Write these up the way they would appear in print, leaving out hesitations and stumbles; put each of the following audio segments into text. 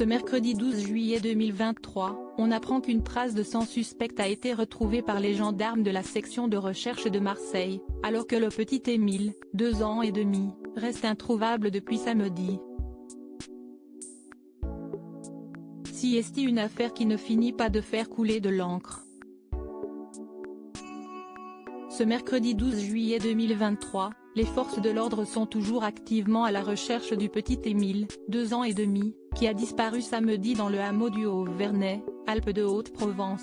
Ce mercredi 12 juillet 2023, on apprend qu'une trace de sang suspecte a été retrouvée par les gendarmes de la section de recherche de Marseille, alors que le petit Émile, 2 ans et demi, reste introuvable depuis samedi. Si est une affaire qui ne finit pas de faire couler de l'encre. Ce mercredi 12 juillet 2023, les forces de l'ordre sont toujours activement à la recherche du petit Émile, 2 ans et demi, qui a disparu samedi dans le hameau du Haut-Vernay, Alpes de Haute-Provence.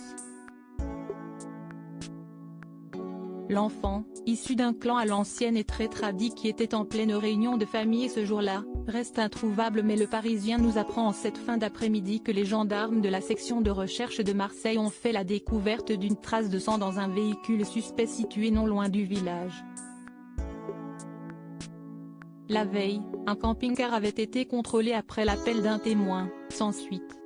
L'enfant, issu d'un clan à l'ancienne et très tradit qui était en pleine réunion de famille ce jour-là, reste introuvable, mais le Parisien nous apprend en cette fin d'après-midi que les gendarmes de la section de recherche de Marseille ont fait la découverte d'une trace de sang dans un véhicule suspect situé non loin du village. La veille, un camping-car avait été contrôlé après l'appel d'un témoin, sans suite.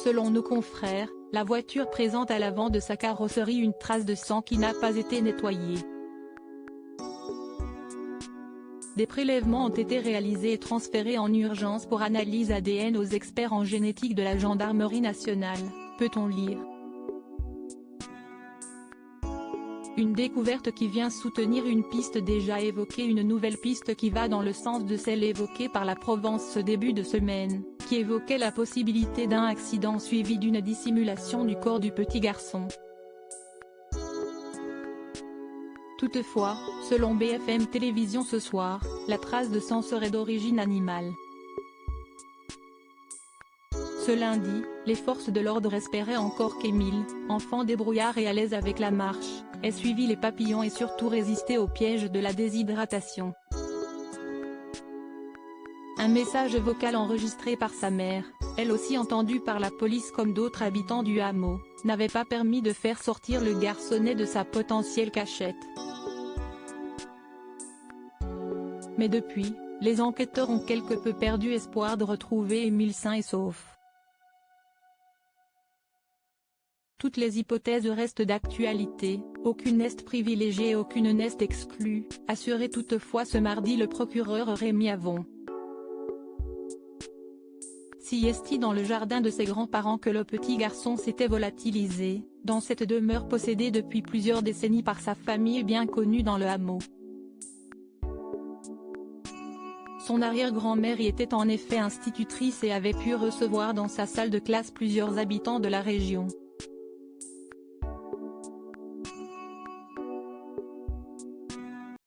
Selon nos confrères, la voiture présente à l'avant de sa carrosserie une trace de sang qui n'a pas été nettoyée. Des prélèvements ont été réalisés et transférés en urgence pour analyse ADN aux experts en génétique de la gendarmerie nationale, peut-on lire. Une découverte qui vient soutenir une piste déjà évoquée, une nouvelle piste qui va dans le sens de celle évoquée par la Provence ce début de semaine, qui évoquait la possibilité d'un accident suivi d'une dissimulation du corps du petit garçon. Toutefois, selon BFM Télévision ce soir, la trace de sang serait d'origine animale. Ce lundi, les forces de l'ordre espéraient encore qu'Émile, enfant débrouillard et à l'aise avec la marche, ait suivi les papillons et surtout résisté au piège de la déshydratation. Un message vocal enregistré par sa mère, elle aussi entendue par la police comme d'autres habitants du hameau, n'avait pas permis de faire sortir le garçonnet de sa potentielle cachette. Mais depuis, les enquêteurs ont quelque peu perdu espoir de retrouver Émile sain et sauf. Toutes les hypothèses restent d'actualité, aucune n'est privilégiée et aucune n'est exclue, assurait toutefois ce mardi le procureur Rémi Avon. Si est dans le jardin de ses grands-parents que le petit garçon s'était volatilisé, dans cette demeure possédée depuis plusieurs décennies par sa famille bien connue dans le hameau. Son arrière-grand-mère y était en effet institutrice et avait pu recevoir dans sa salle de classe plusieurs habitants de la région.